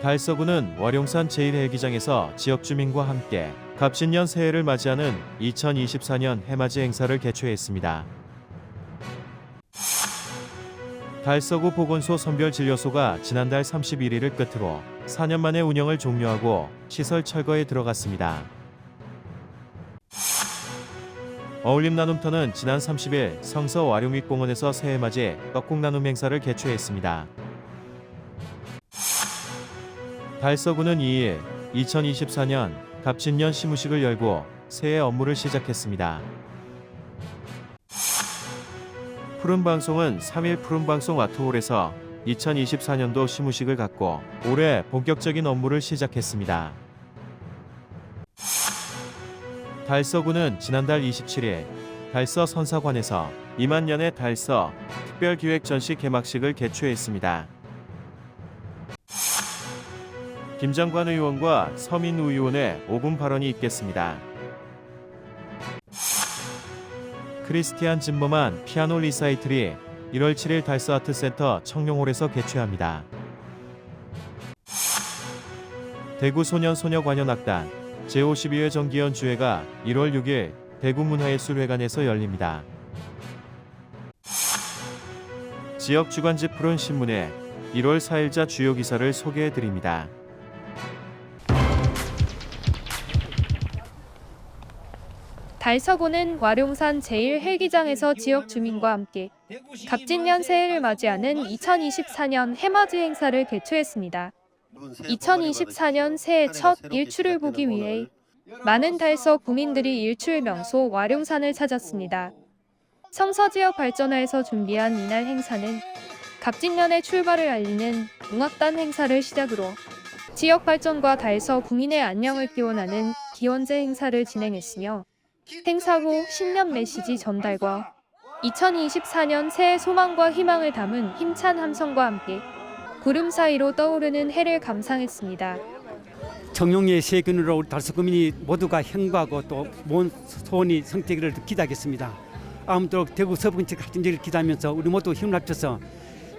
달서구는 월용산 제1헬기장에서 지역 주민과 함께 갑신년 새해를 맞이하는 2024년 해맞이 행사를 개최했습니다. 달서구 보건소 선별진료소가 지난달 31일을 끝으로 4년 만에 운영을 종료하고 시설 철거에 들어갔습니다. 어울림 나눔터는 지난 30일 성서 와룡윗공원에서 새해맞이 떡국 나눔 행사를 개최했습니다. 달서구는 2일 2024년 갑진년 시무식을 열고 새해 업무를 시작했습니다. 푸른방송은 3일 푸른방송 아트홀에서 2024년도 시무식을 갖고 올해 본격적인 업무를 시작했습니다. 달서구는 지난달 27일 달서 선사관에서 2만년의 달서 특별기획 전시 개막식을 개최했습니다. 김장관 의원과 서민우 의원의 5분 발언이 있겠습니다. 크리스티안 진머만 피아노 리사이틀이 1월 7일 달서 아트센터 청룡홀에서 개최합니다. 대구 소년소녀관현악단 제52회 정기연주회가 1월 6일 대구문화예술회관에서 열립니다. 지역 주간지 푸른 신문에 1월 4일자 주요 기사를 소개해드립니다. 달서구는 와룡산 제1헬기장에서 지역 주민과 함께 갑진년 새해를 맞이하는 2024년 해맞이 행사를 개최했습니다. 2024년 새해 첫 일출을 보기 위해 많은 달서 구민들이 일출 명소 와룡산을 찾았습니다. 성서 지역 발전화에서 준비한 이날 행사는 갑진년의 출발을 알리는 웅악단 행사를 시작으로 지역 발전과 달서 구민의 안녕을 기원하는 기원제 행사를 진행했으며 행사 후 신년 메시지 전달과 2024년 새해 소망과 희망을 담은 힘찬 함성과 함께 구름 사이로 떠오르는 해를 감상했습니다. 청룡의 세균으로 우리 달서구민이 모두가 행복하고 또 모은 소원이 성취되기를 기대하겠습니다. 아무쪼록 대구 서부근처 발전지를 기대하면서 우리 모두 힘을 합쳐서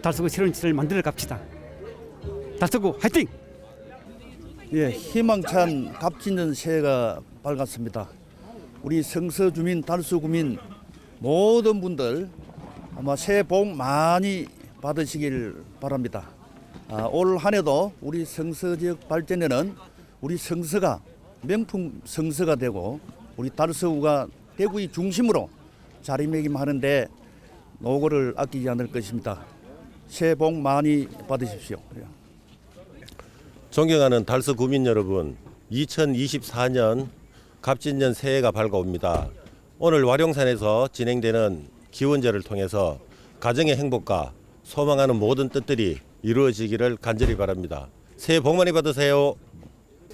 달서구 새로운 시대를 만들어 갑시다. 달서구 화이팅! 예, 희망찬 갑진년 새해가 밝았습니다. 우리 성서 주민, 달서 구민 모든 분들 아마 새해 복 많이 받으시길 바랍니다. 올 한해도 우리 성서 지역 발전에는 우리 성서가 명품 성서가 되고 우리 달서구가 대구의 중심으로 자리매김하는데 노고를 아끼지 않을 것입니다. 새해 복 많이 받으십시오. 존경하는 달서 구민 여러분, 2024년 갑진년 새해가 밝아옵니다. 오늘 와룡산에서 진행되는 기원제를 통해서 가정의 행복과 소망하는 모든 뜻들이 이루어지기를 간절히 바랍니다. 새해 복 많이 받으세요.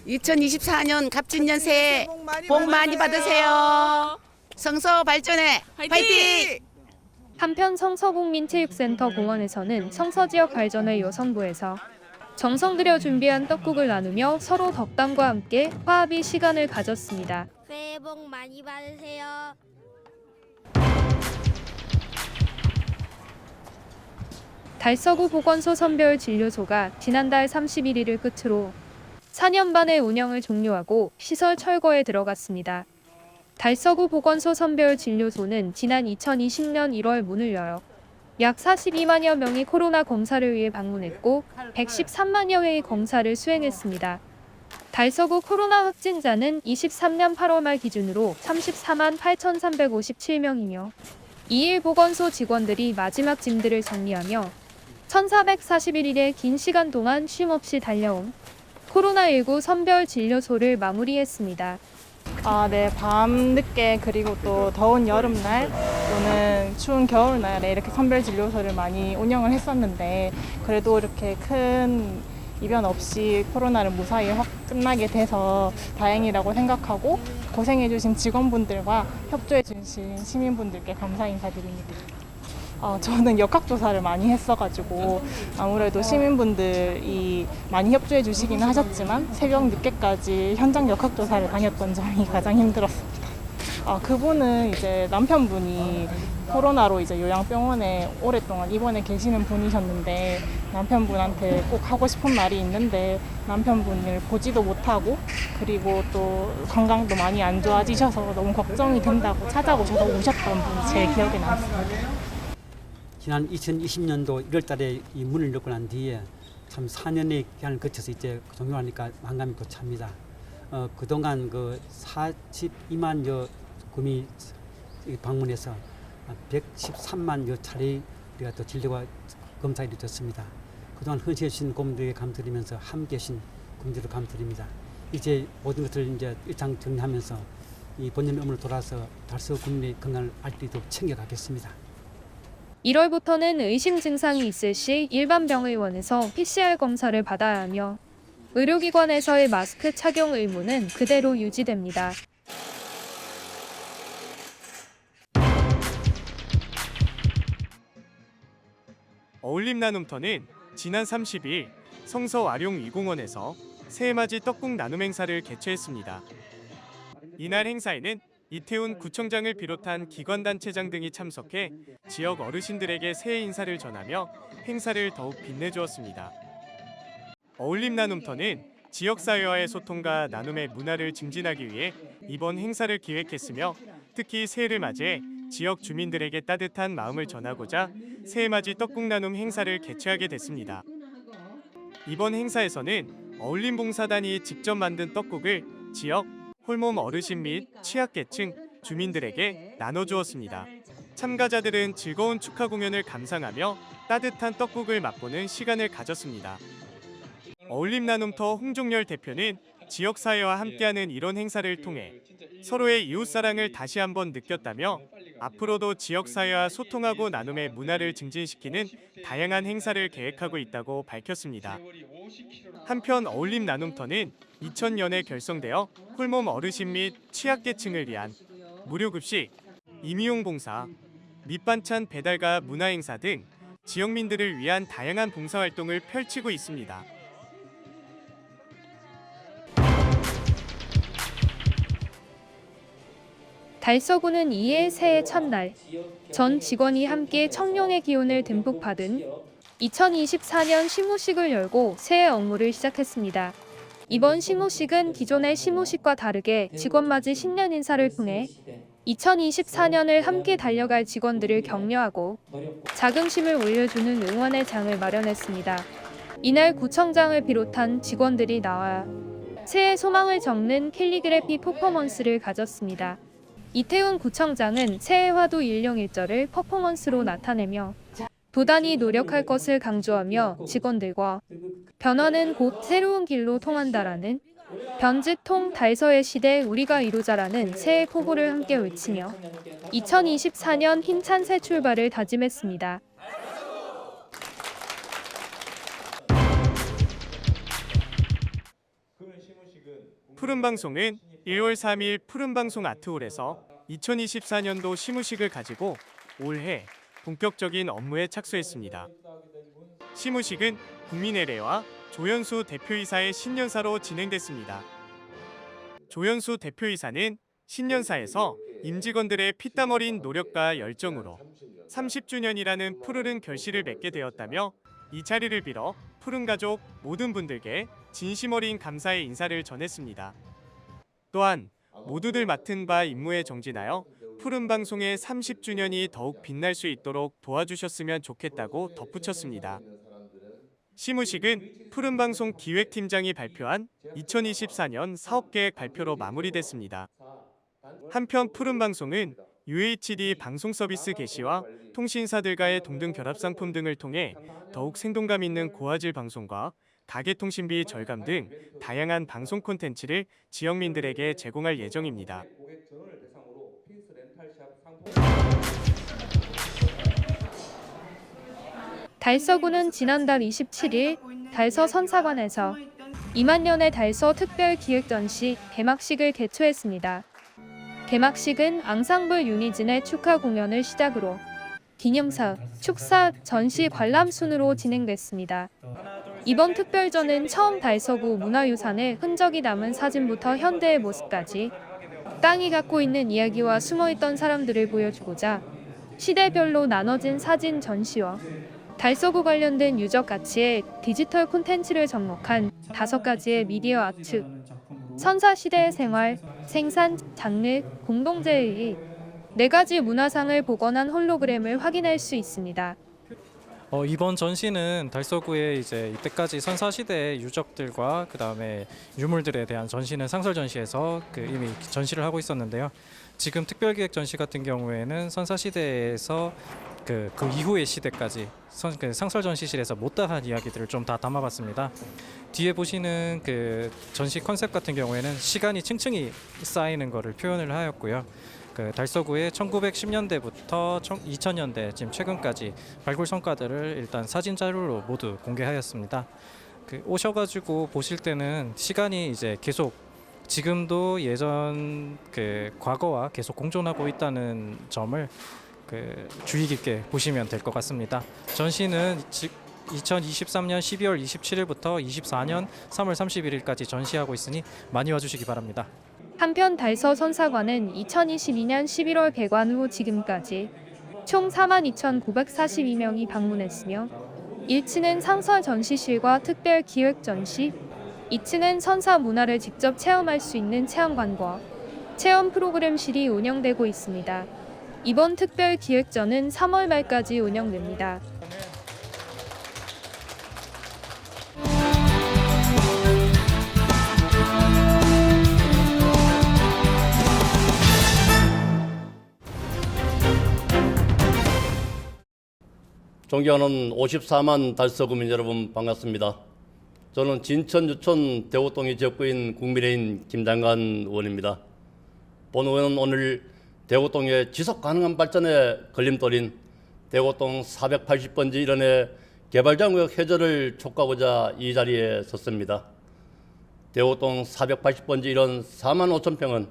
2024년 갑진년 새해 복 많이 받으세요. 성서 발전에 화이팅! 한편 성서국민체육센터 공원에서는 성서지역 발전회 여성부에서 정성 들여 준비한 떡국을 나누며 서로 덕담과 함께 화합의 시간을 가졌습니다. 새해 복 많이 받으세요. 달서구 보건소 선별진료소가 지난달 31일을 끝으로 4년 만의 운영을 종료하고 시설 철거에 들어갔습니다. 달서구 보건소 선별진료소는 지난 2020년 1월 문을 열어 약 42만여 명이 코로나 검사를 위해 방문했고 113만여 회의 검사를 수행했습니다. 달서구 코로나 확진자는 23년 8월 말 기준으로 34만 8,357명이며 2일 보건소 직원들이 마지막 짐들을 정리하며 1441일의 긴 시간 동안 쉼없이 달려온 코로나19 선별진료소를 마무리했습니다. 네, 밤늦게 그리고 또 더운 여름날 또는 추운 겨울날에 이렇게 선별진료소를 많이 운영을 했었는데 그래도 이렇게 큰 이변 없이 코로나를 무사히 끝나게 돼서 다행이라고 생각하고 고생해주신 직원분들과 협조해주신 시민분들께 감사 인사드립니다. 저는 역학조사를 많이 했어가지고 아무래도 시민분들이 많이 협조해 주시기는 하셨지만 새벽 늦게까지 현장 역학조사를 다녔던 점이 가장 힘들었습니다. 그분은 이제 남편분이 코로나로 이제 요양병원에 오랫동안 입원해 계시는 분이셨는데 남편분한테 꼭 하고 싶은 말이 있는데 남편분을 보지도 못하고 그리고 또 건강도 많이 안 좋아지셔서 너무 걱정이 된다고 찾아오셔서 우셨던 분이 제 기억에 남습니다. 지난 2020년도 1월 달에 이 문을 열고 난 뒤에 참 4년의 기간을 거쳐서 이제 종료하니까 만감이 교차합니다. 그동안 그 42만여 구미 방문해서 113만여 차례 우리가 또 진료가 검사가 이루어졌습니다. 그동안 헌신해 주신 고민들에게 감사드리면서 함께 하신 고민들을 감사드립니다. 이제 모든 것을 이제 일상 정리하면서 이 본연 업무로 돌아서 달서 국민의 건강을 알리도록 챙겨가겠습니다. 1월부터는 의심 증상이 있을 시 일반 병의원에서 PCR 검사를 받아야 하며 의료기관에서의 마스크 착용 의무는 그대로 유지됩니다. 어울림 나눔터는 지난 30일 성서 와룡 이공원에서 새해맞이 떡국 나눔 행사를 개최했습니다. 이날 행사에는 이태훈 구청장을 비롯한 기관단체장 등이 참석해 지역 어르신들에게 새해 인사를 전하며 행사를 더욱 빛내주었습니다. 어울림 나눔터는 지역사회와의 소통과 나눔의 문화를 증진하기 위해 이번 행사를 기획했으며 특히 새해를 맞이해 지역 주민들에게 따뜻한 마음을 전하고자 새해맞이 떡국 나눔 행사를 개최하게 됐습니다. 이번 행사에서는 어울림봉사단이 직접 만든 떡국을 지역 홀몸 어르신 및 취약계층 주민들에게 나눠주었습니다. 참가자들은 즐거운 축하 공연을 감상하며 따뜻한 떡국을 맛보는 시간을 가졌습니다. 어울림 나눔터 홍종열 대표는 지역사회와 함께하는 이런 행사를 통해 서로의 이웃사랑을 다시 한번 느꼈다며 앞으로도 지역사회와 소통하고 나눔의 문화를 증진시키는 다양한 행사를 계획하고 있다고 밝혔습니다. 한편 어울림 나눔터는 2000년에 결성되어 홀몸 어르신 및 취약계층을 위한 무료급식, 임의용 봉사, 밑반찬 배달과 문화행사 등 지역민들을 위한 다양한 봉사활동을 펼치고 있습니다. 달서구는 이해 새해 첫날 전 직원이 함께 청룡의 기운을 듬뿍 받은 2024년 시무식을 열고 새해 업무를 시작했습니다. 이번 시무식은 기존의 시무식과 다르게 직원맞이 신년 인사를 통해 2024년을 함께 달려갈 직원들을 격려하고 자긍심을 올려주는 응원의 장을 마련했습니다. 이날 구청장을 비롯한 직원들이 나와 새해 소망을 적는 캘리그래피 퍼포먼스를 가졌습니다. 이태훈 구청장은 새해 화두 일령일절을 퍼포먼스로 나타내며 부단히 노력할 것을 강조하며 직원들과 변화는 곧 새로운 길로 통한다라는 변지통 달서의 시대 우리가 이루자라는 새해 포부를 함께 외치며 2024년 힘찬 새 출발을 다짐했습니다. 푸른방송은 1월 3일 푸른방송 아트홀에서 2024년도 시무식을 가지고 올해 본격적인 업무에 착수했습니다. 시무식은 국민의례와 조연수 대표이사의 신년사로 진행됐습니다. 조연수 대표이사는 신년사에서 임직원들의 피땀 어린 노력과 열정으로 30주년이라는 푸르른 결실을 맺게 되었다며 이 자리를 빌어 푸른 가족 모든 분들께 진심 어린 감사의 인사를 전했습니다. 또한 모두들 맡은 바 임무에 정진하여 푸른 방송의 30주년이 더욱 빛날 수 있도록 도와주셨으면 좋겠다고 덧붙였습니다. 시무식은 푸른 방송 기획팀장이 발표한 2024년 사업계획 발표로 마무리됐습니다. 한편 푸른 방송은 UHD 방송 서비스 개시와 통신사들과의 동등 결합 상품 등을 통해 더욱 생동감 있는 고화질 방송과 가계통신비 절감 등 다양한 방송 콘텐츠를 지역민들에게 제공할 예정입니다. 달서구는 지난달 27일 달서 선사관에서 2만년의 달서 특별 기획전시 개막식을 개최했습니다. 개막식은 앙상블 유니즌의 축하 공연을 시작으로 기념사, 축사, 전시 관람 순으로 진행됐습니다. 이번 특별전은 처음 달서구 문화유산의 흔적이 남은 사진부터 현대의 모습까지 땅이 갖고 있는 이야기와 숨어있던 사람들을 보여주고자 시대별로 나눠진 사진 전시와 달서구 관련된 유적 가치의 디지털 콘텐츠를 접목한 5가지의 미디어 아트, 선사시대의 생활, 생산, 장르, 공동체의 4가지 문화상을 복원한 홀로그램을 확인할 수 있습니다. 이번 전시는 달서구의 이제 이때까지 선사시대의 유적들과 그다음에 유물들에 대한 전시는 상설 전시에서 이미 전시를 하고 있었는데요. 지금 특별기획 전시 같은 경우에는 선사시대에서 그 이후의 시대까지 상설 전시실에서 못다한 이야기들을 좀 다 담아봤습니다. 뒤에 보시는 그 전시 컨셉 같은 경우에는 시간이 층층이 쌓이는 것을 표현을 하였고요. 달서구의 1910년대부터 2000년대 지금 최근까지 발굴 성과들을 일단 사진 자료로 모두 공개하였습니다. 오셔가지고 보실 때는 시간이 이제 계속 지금도 예전 과거와 계속 공존하고 있다는 점을 주의 깊게 보시면 될 것 같습니다. 전시는 2023년 12월 27일부터 24년 3월 31일까지 전시하고 있으니 많이 와주시기 바랍니다. 한편 달서 선사관은 2022년 11월 개관 후 지금까지 총 42,942명이 방문했으며 1층은 상설 전시실과 특별 기획 전시, 2층은 선사 문화를 직접 체험할 수 있는 체험관과 체험 프로그램실이 운영되고 있습니다. 이번 특별 기획전은 3월 말까지 운영됩니다. 존경하는 54만 달서구민 여러분 반갑습니다. 저는 진천, 유천, 대구동의 지역구인 국민의힘 김장관 의원입니다. 본 의원은 오늘 대구동의 지속 가능한 발전에 걸림돌인 대구동 480번지 일원의 개발장구역 해제를 촉구하고자 이 자리에 섰습니다. 대구동 480번지 일원 4만 5천 평은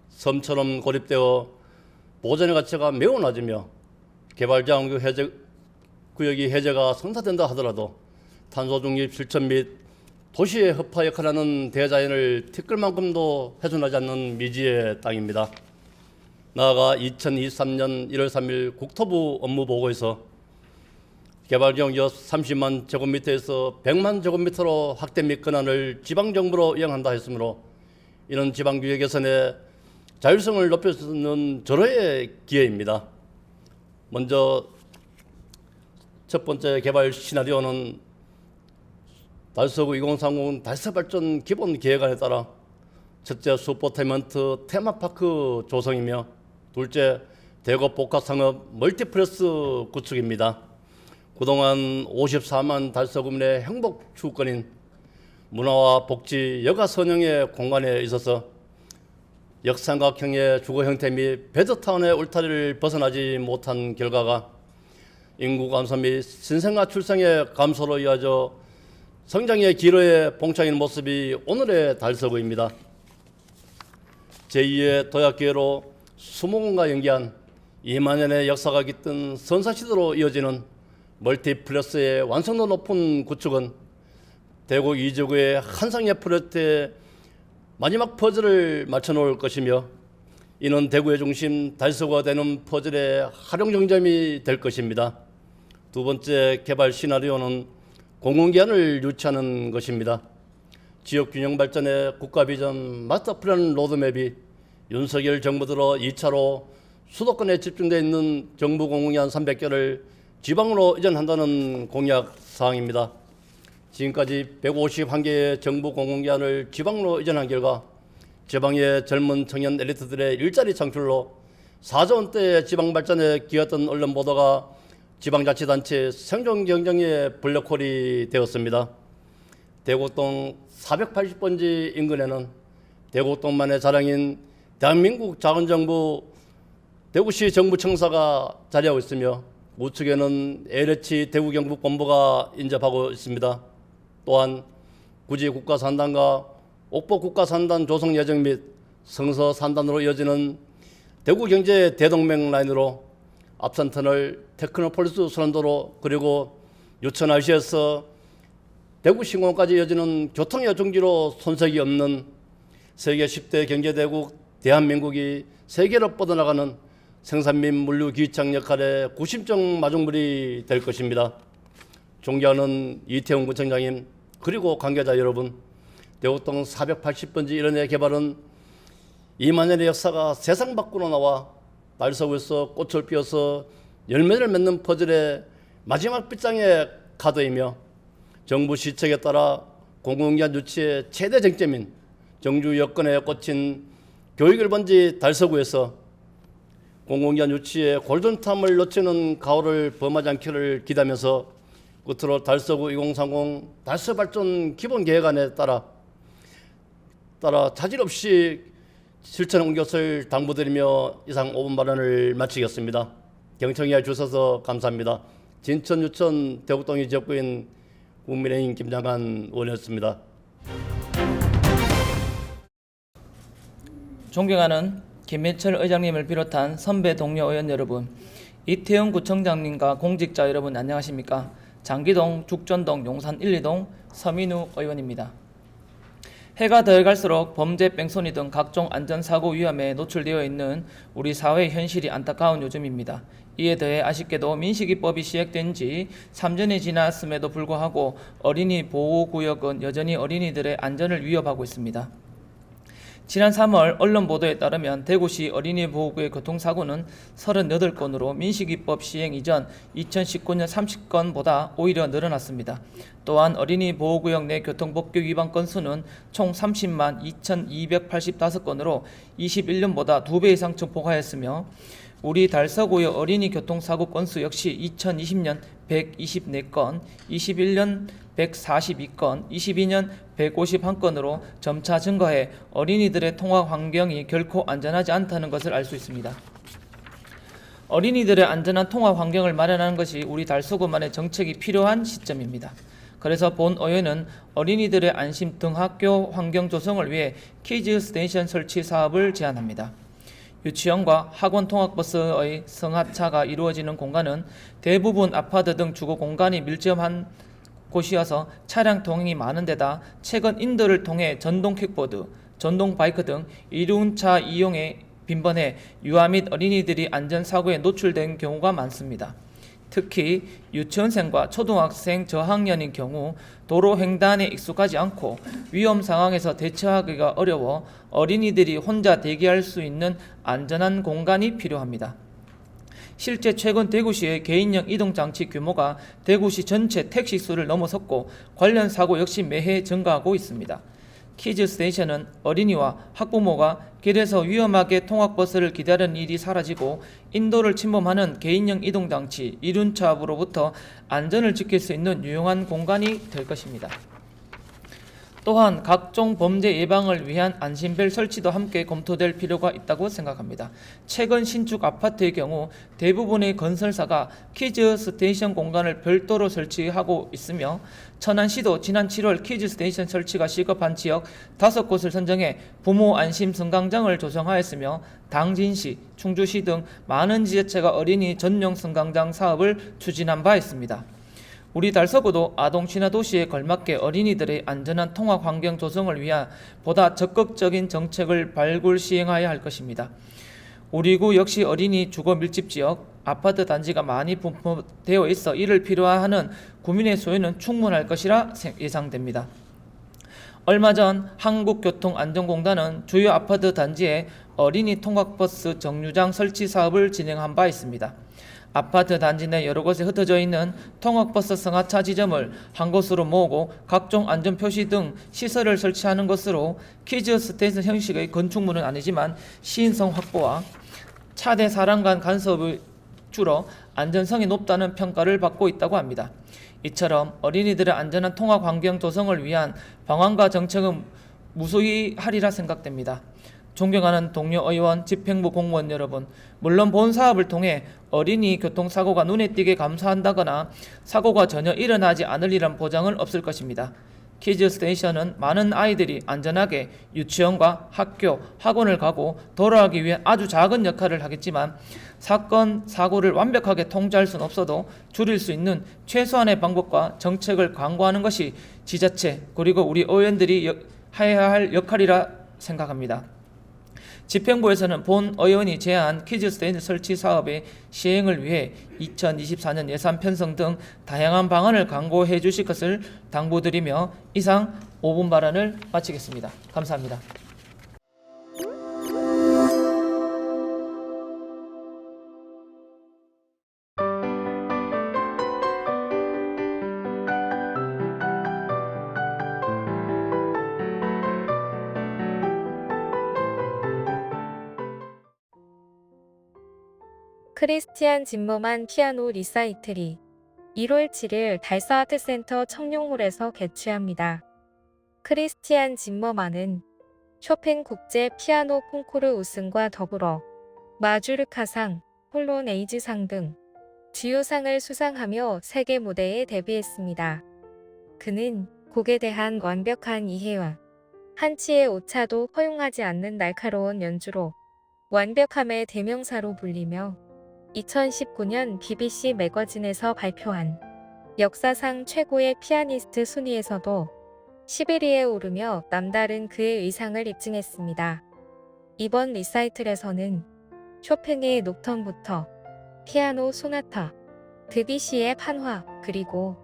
섬처럼 고립되어 보존의 가치가 매우 낮으며 개발장구역 구역이 해제가 성사된다 하더라도 탄소 중립 실천 및 도시의 허파 역할하는 대자연을 티끌만큼도 훼손하지 않는 미지의 땅입니다. 나아가 2023년 1월 3일 국토부 업무보고에서 개발지역 약 30만 제곱미터에서 100만 제곱미터로 확대 및 권한을 지방정부로 이양한다 했으므로 이런 지방규제 개선에 자율성을 높일 수 있는 절호의 기회입니다. 먼저 첫 번째 개발 시나리오는 달서구 2030 달서발전 기본 계획안에 따라 첫째 슈퍼테먼트 테마파크 조성이며 둘째 대거 복합상업 멀티플렉스 구축입니다. 그동안 54만 달서구민의 행복 추구권인 문화와 복지, 여가 선영의 공간에 있어서 역삼각형의 주거 형태 및 베드타운의 울타리를 벗어나지 못한 결과가 인구 감소 및 신생아 출생의 감소로 이어져 성장의 기로에 봉착하는 모습이 오늘의 달서구입니다. 제2의 도약기회로 수목원과 연계한 2만 년의 역사가 깃든 선사시대로 이어지는 멀티플렉스의 완성도 높은 구축은 대구 이지구의 한상의 프로젝트의 마지막 퍼즐을 맞춰놓을 것이며 이는 대구의 중심 달서구가 되는 퍼즐의 활용정점이 될 것입니다. 두 번째 개발 시나리오는 공공기관을 유치하는 것입니다. 지역균형 발전의 국가비전 마스터플랜 로드맵이 윤석열 정부 들어 2차로 수도권에 집중되어 있는 정부 공공기관 300개를 지방으로 이전한다는 공약 사항입니다. 지금까지 151개의 정부 공공기관을 지방으로 이전한 결과 지방의 젊은 청년 엘리트들의 일자리 창출로 4조 원대의 지방 발전에 기여했던 언론 보도가 지방자치단체 생존 경쟁의 블랙홀이 되었습니다. 대구동 480번지 인근에는 대구동만의 자랑인 대한민국 자원정부 대구시 정부청사가 자리하고 있으며 우측에는 LH 대구경북본부가 인접하고 있습니다. 또한 구지 국가산단과 옥보 국가산단 조성 예정 및 성서 산단으로 이어지는 대구경제 대동맥 라인으로 앞산터널, 테크노폴리스 순환도로 그리고 유천 IC에서 대구 신공까지 이어지는 교통의 중지로 손색이 없는 세계 10대 경제대국 대한민국이 세계로 뻗어나가는 생산 및 물류 기창 역할의 구심점 마중물이 될 것입니다. 존경하는 이태훈 구청장님 그리고 관계자 여러분, 대곡동 480번지 일원의 개발은 2만 년의 역사가 세상 밖으로 나와 달서구에서 꽃을 피워서 열매를 맺는 퍼즐의 마지막 빗장의 카드이며 정부 시책에 따라 공공기관 유치의 최대 쟁점인 정주 여건에 꽂힌 교육일번지 달서구에서 공공기관 유치의 골든타임을 놓치는 가오를 범하지 않기를 기대하면서 끝으로 달서구 2030 달서발전 기본계획안에 따라 자질 없이 실천에 옮긴 것을 당부드리며 이상 5분 발언을 마치겠습니다. 경청해 주셔서 감사합니다. 진천, 유천, 대곡동의 지역구인 국민의힘 김장한 의원이었습니다. 존경하는 김민철 의장님을 비롯한 선배 동료 의원 여러분, 이태영 구청장님과 공직자 여러분 안녕하십니까? 장기동, 죽전동, 용산 1, 2동 서민우 의원입니다. 해가 더 갈수록 범죄, 뺑소니 등 각종 안전사고 위험에 노출되어 있는 우리 사회의 현실이 안타까운 요즘입니다. 이에 더해 아쉽게도 민식이법이 시행된 지 3년이 지났음에도 불구하고 어린이 보호구역은 여전히 어린이들의 안전을 위협하고 있습니다. 지난 3월 언론 보도에 따르면 대구시 어린이 보호구역 교통사고는 38건으로 민식이법 시행 이전 2019년 30건보다 오히려 늘어났습니다. 또한 어린이 보호구역 내 교통법규 위반 건수는 총 30만 2,285건으로 21년보다 2배 이상 증폭하였으며 우리 달서구의 어린이 교통사고 건수 역시 2020년 124건, 21년 142건, 22년 151건으로 점차 증가해 어린이들의 통학 환경이 결코 안전하지 않다는 것을 알 수 있습니다. 어린이들의 안전한 통학 환경을 마련하는 것이 우리 달서구만의 정책이 필요한 시점입니다. 그래서 본 의회는 어린이들의 안심 등학교 환경 조성을 위해 키즈 스테이션 설치 사업을 제안합니다. 유치원과 학원 통학버스의 승하차가 이루어지는 공간은 대부분 아파트 등 주거 공간이 밀접한 곳이어서 차량 통행이 많은 데다 최근 인도를 통해 전동 킥보드, 전동 바이크 등 이륜차 이용에 빈번해 유아 및 어린이들이 안전사고에 노출된 경우가 많습니다. 특히 유치원생과 초등학생 저학년인 경우 도로 횡단에 익숙하지 않고 위험 상황에서 대처하기가 어려워 어린이들이 혼자 대기할 수 있는 안전한 공간이 필요합니다. 실제 최근 대구시의 개인형 이동장치 규모가 대구시 전체 택시 수를 넘어섰고 관련 사고 역시 매해 증가하고 있습니다. 키즈 스테이션은 어린이와 학부모가 길에서 위험하게 통학버스를 기다리는 일이 사라지고 인도를 침범하는 개인형 이동장치, 이륜차 앞으로부터 안전을 지킬 수 있는 유용한 공간이 될 것입니다. 또한 각종 범죄 예방을 위한 안심벨 설치도 함께 검토될 필요가 있다고 생각합니다. 최근 신축 아파트의 경우 대부분의 건설사가 키즈 스테이션 공간을 별도로 설치하고 있으며 천안시도 지난 7월 키즈 스테이션 설치가 시급한 지역 5곳을 선정해 부모 안심 승강장을 조성하였으며 당진시, 충주시 등 많은 지자체가 어린이 전용 승강장 사업을 추진한 바 있습니다. 우리 달서구도 아동 친화 도시에 걸맞게 어린이들의 안전한 통학 환경 조성을 위한 보다 적극적인 정책을 발굴 시행하여야 할 것입니다. 우리 구 역시 어린이 주거 밀집 지역, 아파트 단지가 많이 분포되어 있어 이를 필요하는 구민의 소유는 충분할 것이라 예상됩니다. 얼마 전 한국교통안전공단은 주요 아파트 단지에 어린이 통학버스 정류장 설치 사업을 진행한 바 있습니다. 아파트 단지 내 여러 곳에 흩어져 있는 통학버스 승하차 지점을 한 곳으로 모으고 각종 안전표시 등 시설을 설치하는 것으로 키즈 스테이션 형식의 건축물은 아니지만 시인성 확보와 차대 사람 간 간섭이 줄어 안전성이 높다는 평가를 받고 있다고 합니다. 이처럼 어린이들의 안전한 통학 환경 조성을 위한 방안과 정책은 무수히 하리라 생각됩니다. 존경하는 동료 의원, 집행부 공무원 여러분, 물론 본 사업을 통해 어린이 교통사고가 눈에 띄게 감소한다거나 사고가 전혀 일어나지 않으리란 보장은 없을 것입니다. 키즈 스테이션은 많은 아이들이 안전하게 유치원과 학교, 학원을 가고 돌아가기 위해 아주 작은 역할을 하겠지만 사건, 사고를 완벽하게 통제할 수는 없어도 줄일 수 있는 최소한의 방법과 정책을 강구하는 것이 지자체 그리고 우리 의원들이 해야 할 역할이라 생각합니다. 집행부에서는 본 의원이 제안한 퀴즈 스테이션 설치 사업의 시행을 위해 2024년 예산 편성 등 다양한 방안을 강구해 주실 것을 당부드리며 이상 5분 발언을 마치겠습니다. 감사합니다. 크리스티안 짐머만 피아노 리사이틀이 1월 7일 달서 아트센터 청룡홀에서 개최합니다. 크리스티안 짐머만은 쇼팽 국제 피아노 콩쿠르 우승과 더불어 마주르카상, 폴로네이즈상 등 주요 상을 수상하며 세계 무대에 데뷔했습니다. 그는 곡에 대한 완벽한 이해와 한치의 오차도 허용하지 않는 날카로운 연주로 완벽함의 대명사로 불리며 2019년 BBC 매거진에서 발표한 역사상 최고의 피아니스트 순위에서도 11위에 오르며 남다른 그의 의상을 입증했습니다. 이번 리사이틀에서는 쇼팽의 녹턴부터 피아노 소나타, 드뷔시의 판화, 그리고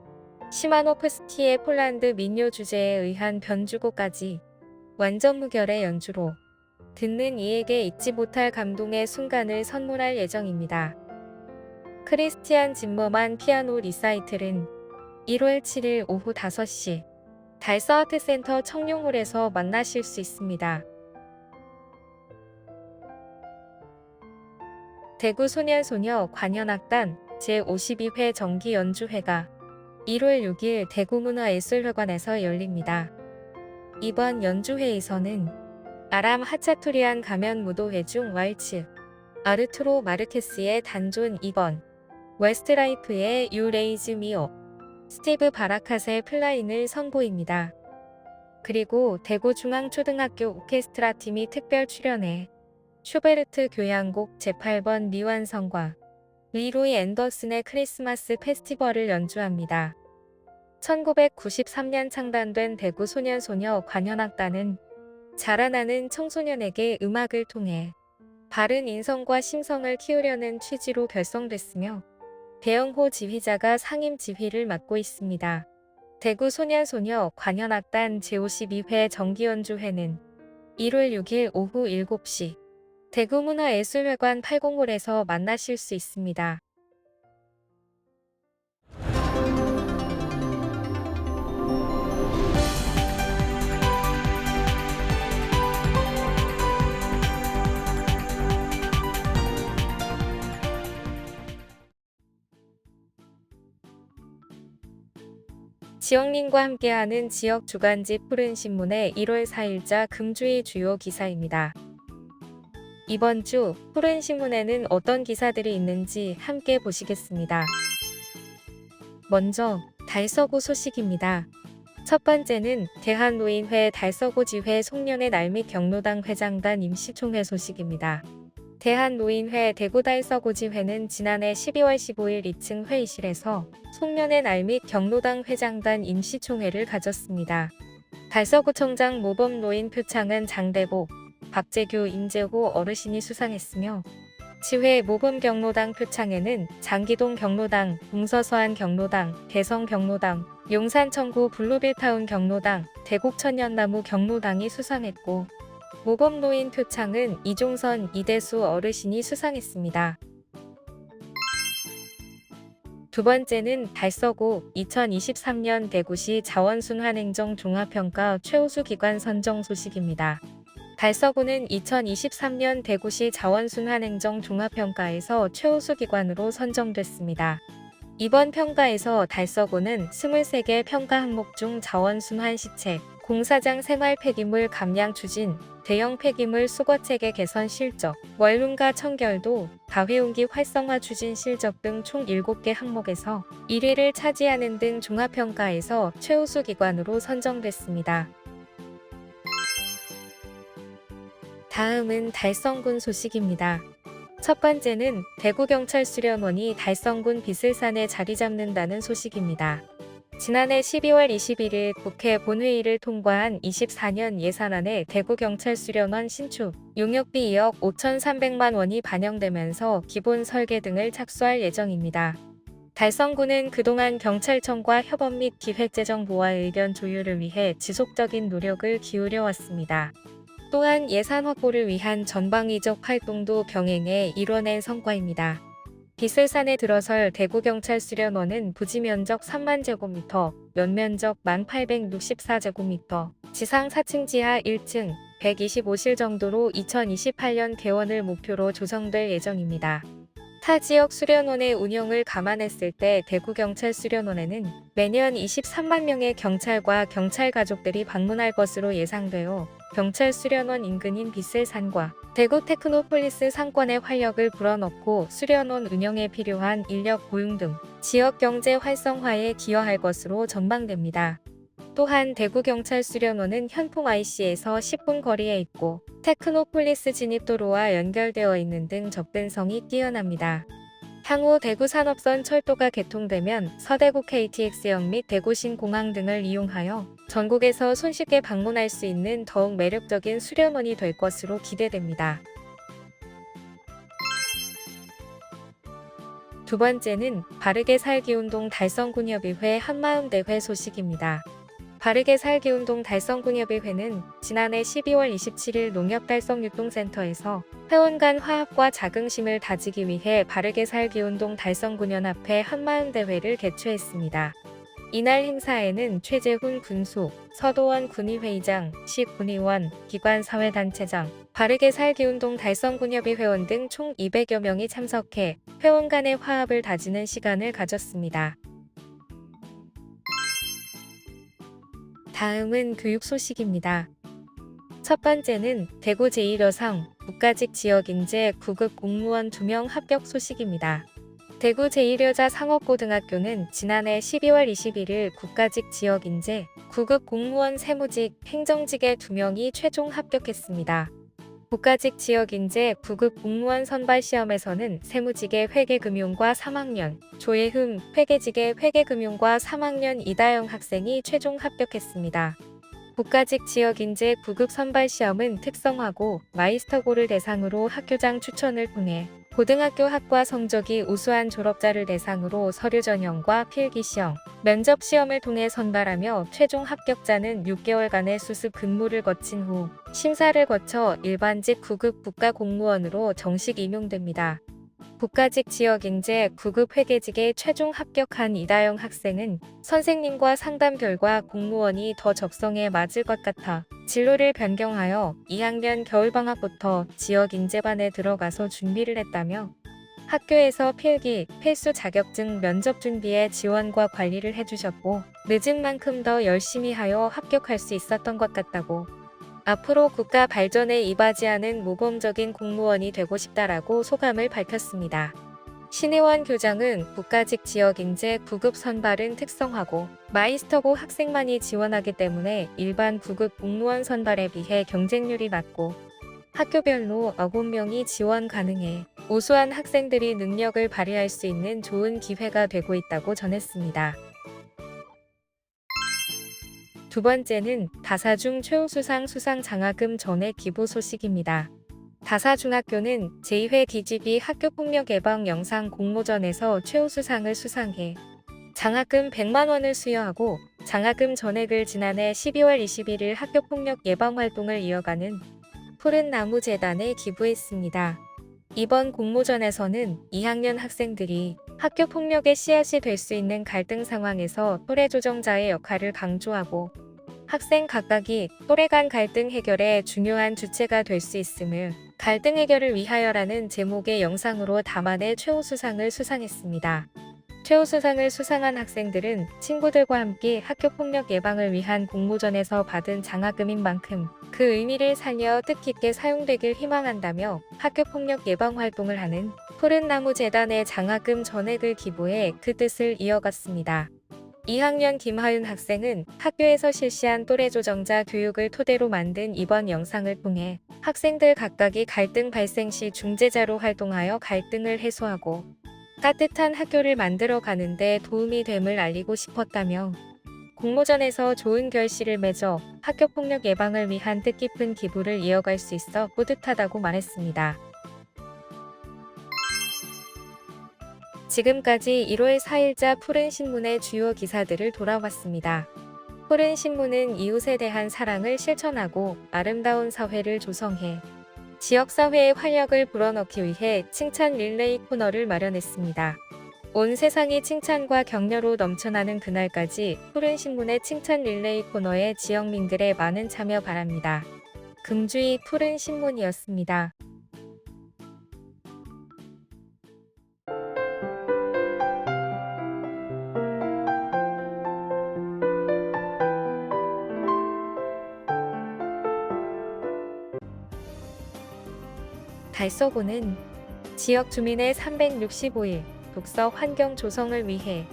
시마노프스키의 폴란드 민요 주제에 의한 변주곡까지 완전 무결의 연주로 듣는 이에게 잊지 못할 감동의 순간을 선물할 예정입니다. 크리스티안 짐머만 피아노 리사이틀은 1월 7일 오후 5시 달서 아트센터 청룡홀에서 만나실 수 있습니다. 대구 소년소녀 관현악단 제52회 정기 연주회가 1월 6일 대구문화예술회관에서 열립니다. 이번 연주회에서는 아람 하차투리안 가면 무도회 중 왈츠, 아르투로 마르케스의 단존 2번, 웨스트라이프의 유 레이즈 미오, 스티브 바라캇의 플라잉을 선보입니다. 그리고 대구중앙초등학교 오케스트라 팀이 특별 출연해 슈베르트 교향곡 제8번 미완성과 리로이 앤더슨의 크리스마스 페스티벌을 연주합니다. 1993년 창단된 대구 소년소녀 관현악단은 자라나는 청소년에게 음악을 통해 바른 인성과 심성을 키우려는 취지로 결성됐으며 배영호 지휘자가 상임 지휘를 맡고 있습니다. 대구 소년소녀 관현악단 제52회 정기연주회는 1월 6일 오후 7시 대구문화예술회관 80홀에서 만나실 수 있습니다. 지역민과 함께하는 지역 주간지 푸른신문의 1월 4일자 금주의 주요 기사입니다. 이번 주 푸른신문에는 어떤 기사들이 있는지 함께 보시겠습니다. 먼저 달서구 소식입니다. 첫 번째는 대한노인회 달서구지회 송년회 날 및 경로당 회장단 임시총회 소식입니다. 대한노인회 대구달서구지회는 지난해 12월 15일 2층 회의실에서 송년회 날 및 경로당 회장단 임시총회를 가졌습니다. 달서구청장 모범노인 표창은 장대복, 박재규, 임재호 어르신이 수상했으며 지회 모범 경로당 표창에는 장기동 경로당, 동서서안 경로당, 개성 경로당, 용산청구 블루빌타운 경로당, 대곡천년나무 경로당이 수상했고 모범노인 표창은 이종선, 이대수 어르신이 수상했습니다. 두 번째는 달서구 2023년 대구시 자원순환행정 종합평가 최우수 기관 선정 소식입니다. 달서구는 2023년 대구시 자원순환행정 종합평가에서 최우수 기관으로 선정됐습니다. 이번 평가에서 달서구는 23개 평가 항목 중 자원순환 시책, 공사장 생활 폐기물 감량 추진, 대형 폐기물 수거체계 개선 실적, 원룸가 청결도, 다회용기 활성화 추진 실적 등 총 7개 항목에서 1위를 차지하는 등 종합평가에서 최우수 기관으로 선정됐습니다. 다음은 달성군 소식입니다. 첫 번째는 대구경찰 수련원이 달성군 비슬산에 자리 잡는다는 소식입니다. 지난해 12월 21일 국회 본회의를 통과한 24년 예산안에 대구경찰 수련원 신축, 용역비 2억 5,300만 원이 반영되면서 기본 설계 등을 착수할 예정입니다. 달성군은 그동안 경찰청과 협업 및 기획재정 보완 의견 조율을 위해 지속적인 노력을 기울여 왔습니다. 또한 예산 확보를 위한 전방위적 활동도 병행해 이뤄낸 성과입니다. 비슬산에 들어설 대구경찰 수련원은 부지 면적 3만 제곱미터, 면면적 1,864제곱미터, 지상 4층 지하 1층, 125실 정도로 2028년 개원을 목표로 조성될 예정입니다. 타 지역 수련원의 운영을 감안했을 때 대구경찰 수련원에는 매년 23만 명의 경찰과 경찰 가족들이 방문할 것으로 예상되어 경찰 수련원 인근인 비슬산과 대구 테크노폴리스 상권에 활력을 불어넣고 수련원 운영에 필요한 인력 고용 등 지역 경제 활성화에 기여할 것으로 전망됩니다. 또한 대구경찰 수련원은 현풍 IC에서 10분 거리에 있고 테크노폴리스 진입도로와 연결되어 있는 등 접근성이 뛰어납니다. 향후 대구산업선 철도가 개통되면 서대구 KTX역 및 대구신공항 등을 이용하여 전국에서 손쉽게 방문할 수 있는 더욱 매력적인 수련원이 될 것으로 기대됩니다. 두 번째는 바르게 살기운동 달성군협의회 한마음대회 소식입니다. 바르게 살기운동 달성군협의회는 지난해 12월 27일 농협달성유통센터에서 회원 간 화합과 자긍심을 다지기 위해 바르게 살기운동 달성군연합회 한마음대회를 개최했습니다. 이날 행사에는 최재훈 군수, 서도원 군의회의장, 시 군의원, 기관사회단체장, 바르게 살기운동 달성군협의 회원 등 총 200여 명이 참석해 회원 간의 화합을 다지는 시간을 가졌습니다. 다음은 교육 소식입니다. 첫 번째는 대구 제1여상 국가직 지역인재 9급 공무원 2명 합격 소식입니다. 대구 제1여자 상업고등학교는 지난해 12월 21일 국가직 지역인재 9급 공무원 세무직 행정직에 2명이 최종 합격했습니다. 국가직 지역인재 9급 공무원 선발시험에서는 세무직의 회계금융과 3학년, 조예흠 회계직의 회계금융과 3학년 이다영 학생이 최종 합격했습니다. 국가직 지역인재 9급 선발시험은 특성화고 마이스터고를 대상으로 학교장 추천을 통해 고등학교 학과 성적이 우수한 졸업자를 대상으로 서류 전형과 필기시험, 면접시험을 통해 선발하며 최종 합격자는 6개월간의 수습 근무를 거친 후 심사를 거쳐 일반직 9급 국가공무원으로 정식 임용됩니다. 국가직 지역인재 9급 회계직에 최종 합격한 이다영 학생은 선생님과 상담 결과 공무원이 더 적성에 맞을 것 같아 진로를 변경하여 2학년 겨울방학부터 지역인재반에 들어가서 준비를 했다며 학교에서 필기, 필수 자격증 면접 준비에 지원과 관리를 해주셨고 늦은 만큼 더 열심히 하여 합격할 수 있었던 것 같다고 앞으로 국가 발전에 이바지하는 모범적인 공무원이 되고 싶다라고 소감을 밝혔습니다. 신혜원 교장은 국가직 지역인재 9급 선발은 특성화고 마이스터고 학생만이 지원하기 때문에 일반 9급 공무원 선발에 비해 경쟁률이 낮고 학교별로 9명이 지원 가능해 우수한 학생들이 능력을 발휘할 수 있는 좋은 기회가 되고 있다고 전했습니다. 두 번째는 다사중 최우수상 수상 장학금 전액 기부 소식입니다. 다사중학교는 제2회 DGB 학교폭력 예방 영상 공모전에서 최우수상을 수상해 장학금 100만 원을 수여하고 장학금 전액을 지난해 12월 21일 학교폭력 예방 활동을 이어가는 푸른나무재단에 기부했습니다. 이번 공모전에서는 2학년 학생들이 학교폭력의 씨앗이 될 수 있는 갈등 상황에서 또래 조정자의 역할을 강조하고 학생 각각이 또래 간 갈등 해결에 중요한 주체가 될 수 있음을 갈등 해결을 위하여라는 제목의 영상으로 담아내 최우수상을 수상했습니다. 최우수상을 수상한 학생들은 친구들과 함께 학교폭력 예방을 위한 공모전에서 받은 장학금인 만큼 그 의미를 살려 뜻깊게 사용되길 희망한다며 학교폭력 예방 활동을 하는 푸른나무재단에 장학금 전액을 기부해 그 뜻을 이어갔습니다. 2학년 김하윤 학생은 학교에서 실시한 또래 조정자 교육을 토대로 만든 이번 영상을 통해 학생들 각각이 갈등 발생 시 중재자로 활동하여 갈등을 해소하고 따뜻한 학교를 만들어 가는데 도움이 됨을 알리고 싶었다며 공모전에서 좋은 결실을 맺어 학교폭력 예방을 위한 뜻깊은 기부를 이어갈 수 있어 뿌듯하다고 말했습니다. 지금까지 1월 4일자 푸른신문의 주요 기사들을 돌아봤습니다. 푸른신문은 이웃에 대한 사랑을 실천하고 아름다운 사회를 조성해 지역사회의 활력을 불어넣기 위해 칭찬 릴레이 코너를 마련했습니다. 온 세상이 칭찬과 격려로 넘쳐나는 그날까지 푸른신문의 칭찬 릴레이 코너에 지역민들의 많은 참여 바랍니다. 금주의 푸른신문이었습니다. 달서구는 지역 주민의 365일 독서 환경 조성을 위해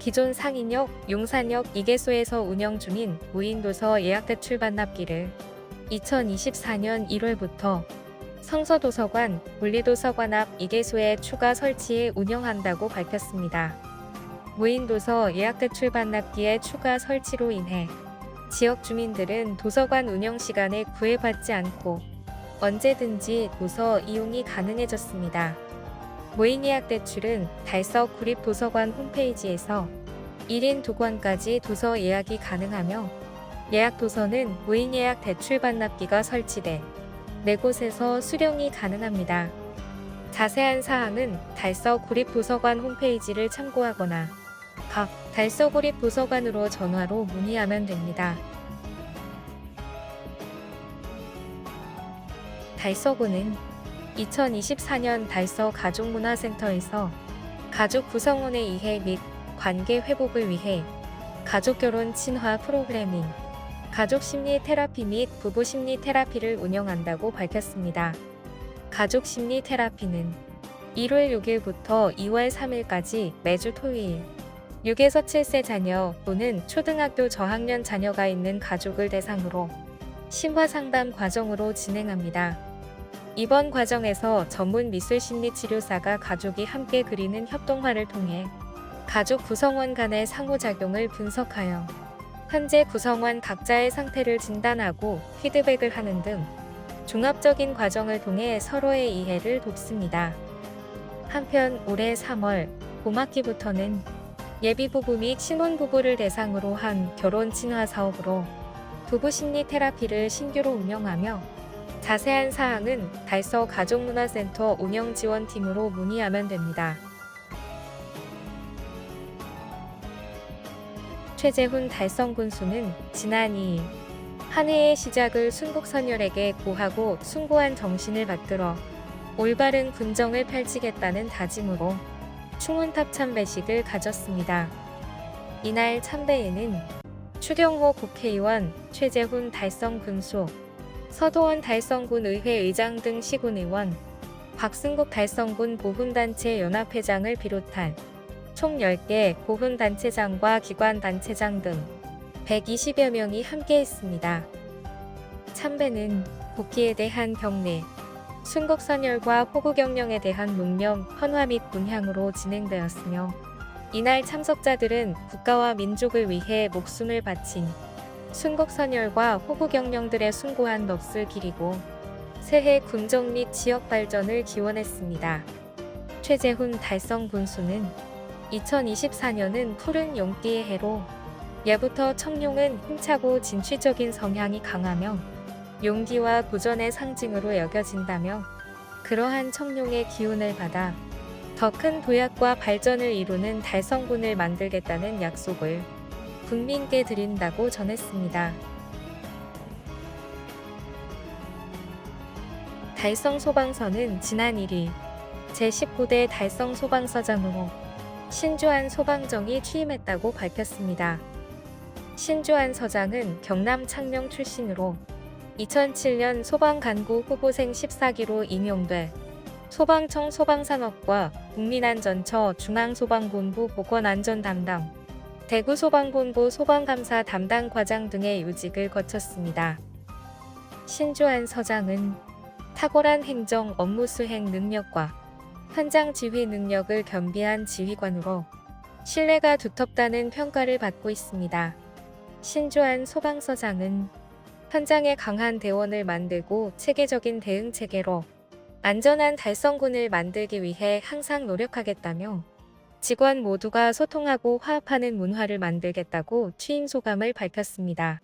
기존 상인역, 용산역, 이계소에서 운영 중인 무인도서 예약대출 반납기를 2024년 1월부터 성서도서관, 분리도서관 앞 이계소에 추가 설치해 운영한다고 밝혔습니다. 무인도서 예약대출 반납기의 추가 설치로 인해 지역 주민들은 도서관 운영 시간에 구애받지 않고 언제든지 도서 이용이 가능해졌습니다. 무인 예약 대출은 달서 구립도서관 홈페이지에서 1인 2권까지 도서 예약이 가능하며 예약 도서는 무인 예약 대출 반납기가 설치돼 4곳에서 수령이 가능합니다. 자세한 사항은 달서 구립도서관 홈페이지를 참고하거나 각 달서 구립도서관으로 전화로 문의하면 됩니다. 달서구는 2024년 달서 가족문화센터에서 가족 구성원의 이해 및 관계 회복을 위해 가족결혼 친화 프로그래밍, 가족심리 테라피 및 부부심리 테라피를 운영한다고 밝혔습니다. 가족심리 테라피는 1월 6일부터 2월 3일까지 매주 토요일 6에서 7세 자녀 또는 초등학교 저학년 자녀가 있는 가족을 대상으로 심화상담 과정으로 진행합니다. 이번 과정에서 전문 미술심리치료사가 가족이 함께 그리는 협동화를 통해 가족 구성원 간의 상호작용을 분석하여 현재 구성원 각자의 상태를 진단하고 피드백을 하는 등 종합적인 과정을 통해 서로의 이해를 돕습니다. 한편 올해 3월 봄학기부터는 예비부부 및 신혼부부를 대상으로 한 결혼 친화 사업으로 부부심리 테라피를 신규로 운영하며 자세한 사항은 달서 가족문화센터 운영지원팀으로 문의하면 됩니다. 최재훈 달성군수는 지난 2일 한 해의 시작을 순국선열에게 고하고 숭고한 정신을 받들어 올바른 군정을 펼치겠다는 다짐으로 충운탑 참배식을 가졌습니다. 이날 참배에는 추경호 국회의원, 최재훈 달성군수, 서도원 달성군 의회 의장 등 시군의원, 박승국 달성군 보훈단체 연합회장을 비롯한 총 10개 보훈단체장과 기관단체장 등 120여 명이 함께했습니다. 참배는 국기에 대한 경례, 순국선열과 호국영령에 대한 묵념, 헌화 및 분향으로 진행되었으며 이날 참석자들은 국가와 민족을 위해 목숨을 바친 순국선열과 호국영령들의 숭고한 넋을 기리고 새해 군정 및 지역 발전을 기원했습니다. 최재훈 달성군수는 2024년은 푸른 용띠의 해로 예부터 청룡은 힘차고 진취적인 성향이 강하며 용기와 도전의 상징으로 여겨진다며 그러한 청룡의 기운을 받아 더 큰 도약과 발전을 이루는 달성군을 만들겠다는 약속을 국민께 드린다고 전했습니다. 달성소방서는 지난 1일 제19대 달성소방서장으로 신주한 소방정이 취임했다고 밝혔습니다. 신주한 서장은 경남 창녕 출신으로 2007년 소방간부 후보생 14기로 임용돼 소방청 소방산업과 국민안전처 중앙소방본부 보건안전 담당, 대구소방본부 소방감사 담당 과장 등의 요직을 거쳤습니다. 신주한 서장은 탁월한 행정 업무 수행 능력과 현장 지휘 능력을 겸비한 지휘관으로 신뢰가 두텁다는 평가를 받고 있습니다. 신주한 소방서장은 현장에 강한 대원을 만들고 체계적인 대응 체계로 안전한 달성군을 만들기 위해 항상 노력하겠다며 직원 모두가 소통하고 화합하는 문화를 만들겠다고 취임 소감을 밝혔습니다.